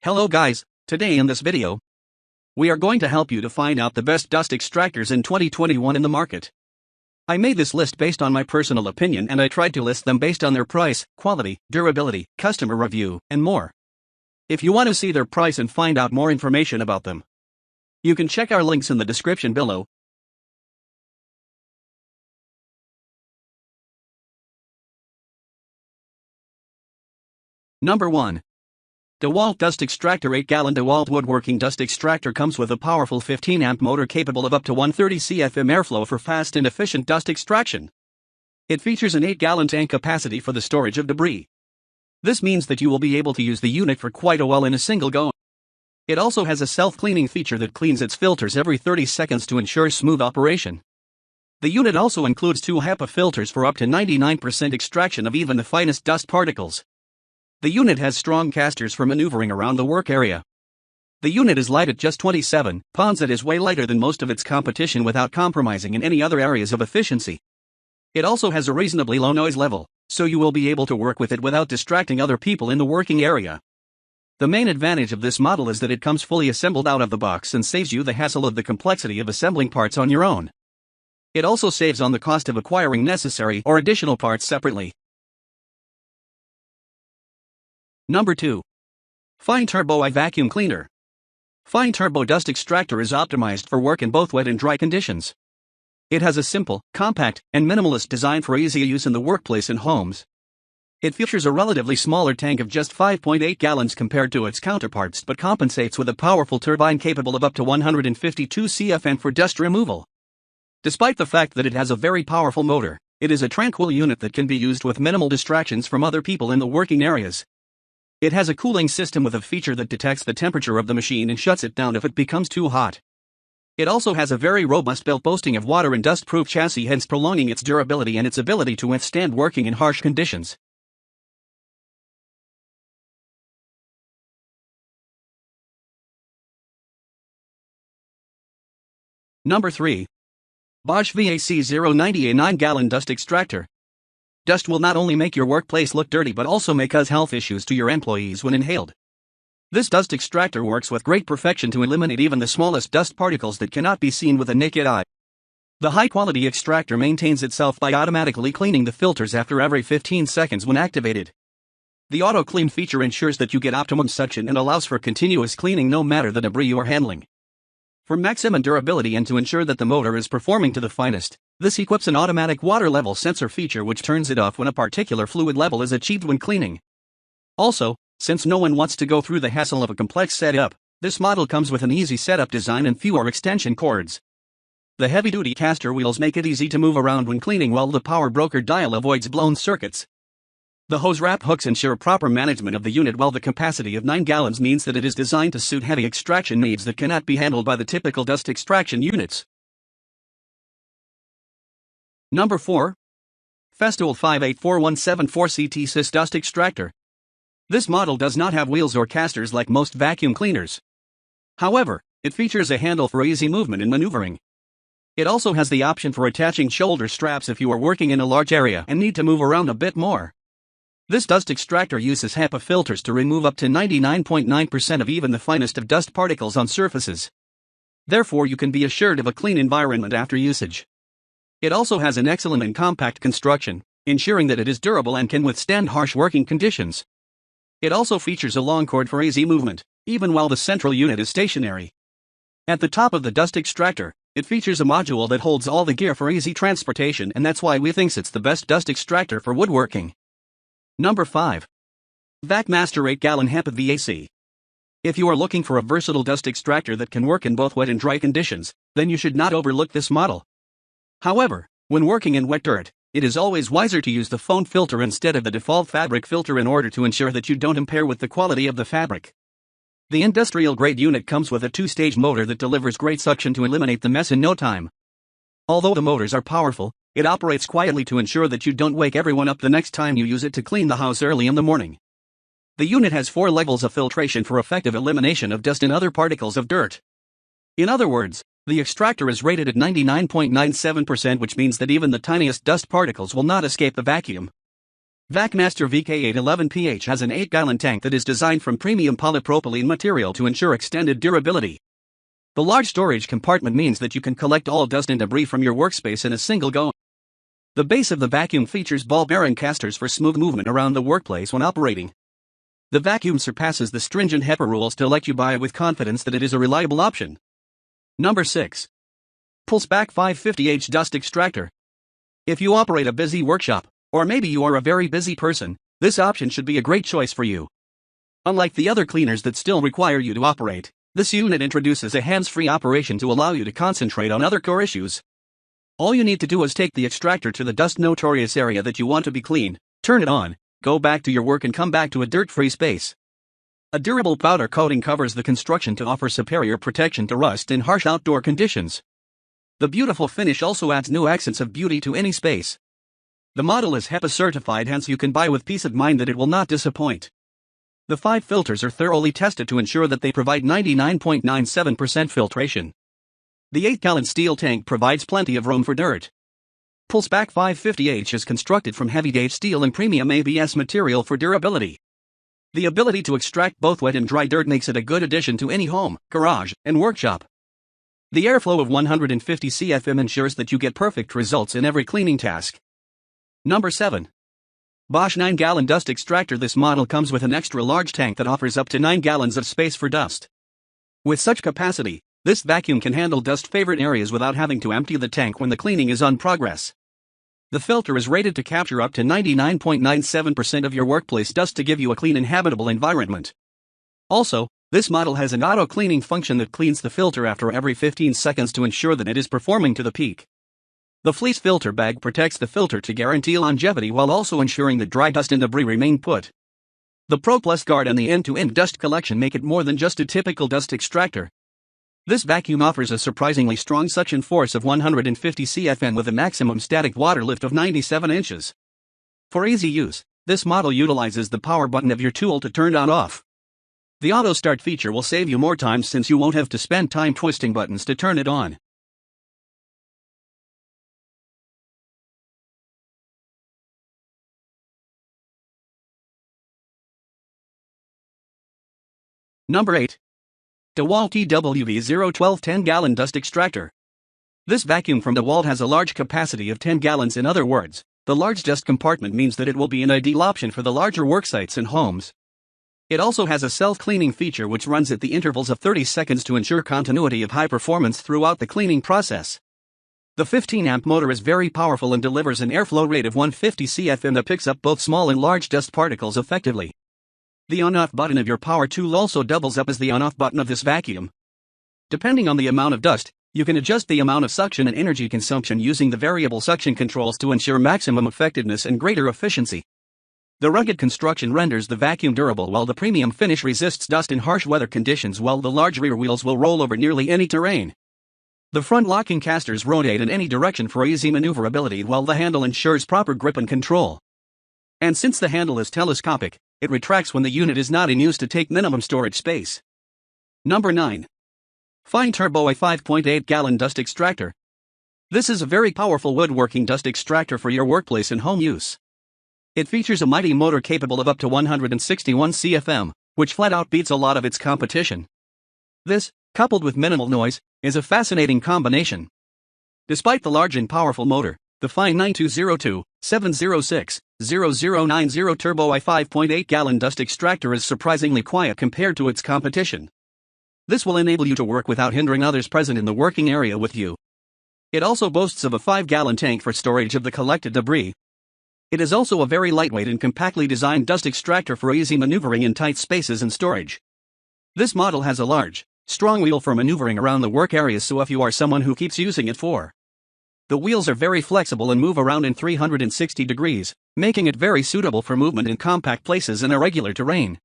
Hello guys, today in this video, we are going to help you to find out the best dust extractors in 2021 in the market. I made this list based on my personal opinion and I tried to list them based on their price, quality, durability, customer review, and more. If you want to see their price and find out more information about them, you can check our links in the description below. Number 1. DeWalt Dust Extractor 8-gallon DeWalt woodworking dust extractor comes with a powerful 15-amp motor capable of up to 130 CFM airflow for fast and efficient dust extraction. It features an 8-gallon tank capacity for the storage of debris. This means that you will be able to use the unit for quite a while in a single go. It also has a self-cleaning feature that cleans its filters every 30 seconds to ensure smooth operation. The unit also includes 2 HEPA filters for up to 99% extraction of even the finest dust particles. The unit has strong casters for maneuvering around the work area. The unit is light at just 27 pounds. That is way lighter than most of its competition without compromising in any other areas of efficiency. It also has a reasonably low noise level, so you will be able to work with it without distracting other people in the working area. The main advantage of this model is that it comes fully assembled out of the box and saves you the hassle of the complexity of assembling parts on your own. It also saves on the cost of acquiring necessary or additional parts separately. Number 2. Fine Turbo I Vacuum Cleaner. Fine Turbo Dust Extractor is optimized for work in both wet and dry conditions. It has a simple, compact, and minimalist design for easy use in the workplace and homes. It features a relatively smaller tank of just 5.8 gallons compared to its counterparts but compensates with a powerful turbine capable of up to 152 CFM for dust removal. Despite the fact that it has a very powerful motor, it is a tranquil unit that can be used with minimal distractions from other people in the working areas. It has a cooling system with a feature that detects the temperature of the machine and shuts it down if it becomes too hot. It also has a very robust build boasting of water and dust-proof chassis, hence prolonging its durability and its ability to withstand working in harsh conditions. Number 3. Bosch VAC090 A 9-gallon dust extractor. Dust will not only make your workplace look dirty but also may cause health issues to your employees when inhaled. This dust extractor works with great perfection to eliminate even the smallest dust particles that cannot be seen with the naked eye. The high-quality extractor maintains itself by automatically cleaning the filters after every 15 seconds when activated. The auto-clean feature ensures that you get optimum suction and allows for continuous cleaning no matter the debris you are handling. For maximum durability and to ensure that the motor is performing to the finest, this equips an automatic water level sensor feature which turns it off when a particular fluid level is achieved when cleaning. Also, since no one wants to go through the hassle of a complex setup, this model comes with an easy setup design and fewer extension cords. The heavy-duty caster wheels make it easy to move around when cleaning while the power broker dial avoids blown circuits. The hose wrap hooks ensure proper management of the unit while the capacity of 9 gallons means that it is designed to suit heavy extraction needs that cannot be handled by the typical dust extraction units. Number 4. Festool 584174 CT Sys Dust Extractor. This model does not have wheels or casters like most vacuum cleaners. However, it features a handle for easy movement and maneuvering. It also has the option for attaching shoulder straps if you are working in a large area and need to move around a bit more. This dust extractor uses HEPA filters to remove up to 99.9% of even the finest of dust particles on surfaces. Therefore, you can be assured of a clean environment after usage. It also has an excellent and compact construction, ensuring that it is durable and can withstand harsh working conditions. It also features a long cord for easy movement, even while the central unit is stationary. At the top of the dust extractor, it features a module that holds all the gear for easy transportation, and that's why we think it's the best dust extractor for woodworking. Number 5. VacMaster 8-gallon HEPA VAC. If you are looking for a versatile dust extractor that can work in both wet and dry conditions, then you should not overlook this model. However, when working in wet dirt, it is always wiser to use the foam filter instead of the default fabric filter in order to ensure that you don't impair with the quality of the fabric. The industrial-grade unit comes with a 2-stage motor that delivers great suction to eliminate the mess in no time. Although the motors are powerful, it operates quietly to ensure that you don't wake everyone up the next time you use it to clean the house early in the morning. The unit has 4 levels of filtration for effective elimination of dust and other particles of dirt. In other words, the extractor is rated at 99.97%, which means that even the tiniest dust particles will not escape the vacuum. VacMaster VK811PH has an 8-gallon tank that is designed from premium polypropylene material to ensure extended durability. The large storage compartment means that you can collect all dust and debris from your workspace in a single go. The base of the vacuum features ball bearing casters for smooth movement around the workplace when operating. The vacuum surpasses the stringent HEPA rules to let you buy with confidence that it is a reliable option. Number 6. Pulseback 550H Dust Extractor. If you operate a busy workshop, or maybe you are a very busy person, this option should be a great choice for you. Unlike the other cleaners that still require you to operate, this unit introduces a hands-free operation to allow you to concentrate on other core issues. All you need to do is take the extractor to the dust-notorious area that you want to be cleaned, turn it on, go back to your work and come back to a dirt-free space. A durable powder coating covers the construction to offer superior protection to rust in harsh outdoor conditions. The beautiful finish also adds new accents of beauty to any space. The model is HEPA certified, hence you can buy with peace of mind that it will not disappoint. The 5 filters are thoroughly tested to ensure that they provide 99.97% filtration. The 8-gallon steel tank provides plenty of room for dirt. Pulseback 550H is constructed from heavy-gauge steel and premium ABS material for durability. The ability to extract both wet and dry dirt makes it a good addition to any home, garage, and workshop. The airflow of 150 CFM ensures that you get perfect results in every cleaning task. Number 7. Bosch 9-gallon Dust Extractor. This model comes with an extra large tank that offers up to 9 gallons of space for dust. With such capacity, this vacuum can handle dust-favorite areas without having to empty the tank when the cleaning is on progress. The filter is rated to capture up to 99.97% of your workplace dust to give you a clean and habitable environment. Also, this model has an auto-cleaning function that cleans the filter after every 15 seconds to ensure that it is performing to the peak. The fleece filter bag protects the filter to guarantee longevity while also ensuring that dry dust and debris remain put. The Pro Plus guard and the end-to-end dust collection make it more than just a typical dust extractor. This vacuum offers a surprisingly strong suction force of 150 CFM with a maximum static water lift of 97 inches. For easy use, this model utilizes the power button of your tool to turn on off. The auto start feature will save you more time since you won't have to spend time twisting buttons to turn it on. Number 8. DeWalt TWV012 10-gallon Dust Extractor. This vacuum from DeWalt has a large capacity of 10 gallons. In other words, the large dust compartment means that it will be an ideal option for the larger worksites and homes. It also has a self-cleaning feature which runs at the intervals of 30 seconds to ensure continuity of high performance throughout the cleaning process. The 15-amp motor is very powerful and delivers an airflow rate of 150 CFM that picks up both small and large dust particles effectively. The on-off button of your power tool also doubles up as the on-off button of this vacuum. Depending on the amount of dust, you can adjust the amount of suction and energy consumption using the variable suction controls to ensure maximum effectiveness and greater efficiency. The rugged construction renders the vacuum durable while the premium finish resists dust in harsh weather conditions, while the large rear wheels will roll over nearly any terrain. The front locking casters rotate in any direction for easy maneuverability while the handle ensures proper grip and control. And since the handle is telescopic, it retracts when the unit is not in use to take minimum storage space. Number 9. Fine Turbo a 5.8-gallon Dust Extractor. This is a very powerful woodworking dust extractor for your workplace and home use. It features a mighty motor capable of up to 161 CFM, which flat out beats a lot of its competition. This, coupled with minimal noise, is a fascinating combination. Despite the large and powerful motor, the Fine 9202-706-0090 Turbo i 5.8-gallon dust extractor is surprisingly quiet compared to its competition. This will enable you to work without hindering others present in the working area with you. It also boasts of a 5-gallon tank for storage of the collected debris. It is also a very lightweight and compactly designed dust extractor for easy maneuvering in tight spaces and storage. This model has a large, strong wheel for maneuvering around the work areas, so if you are someone who keeps using it for. The wheels are very flexible and move around in 360 degrees, making it very suitable for movement in compact places and irregular terrain.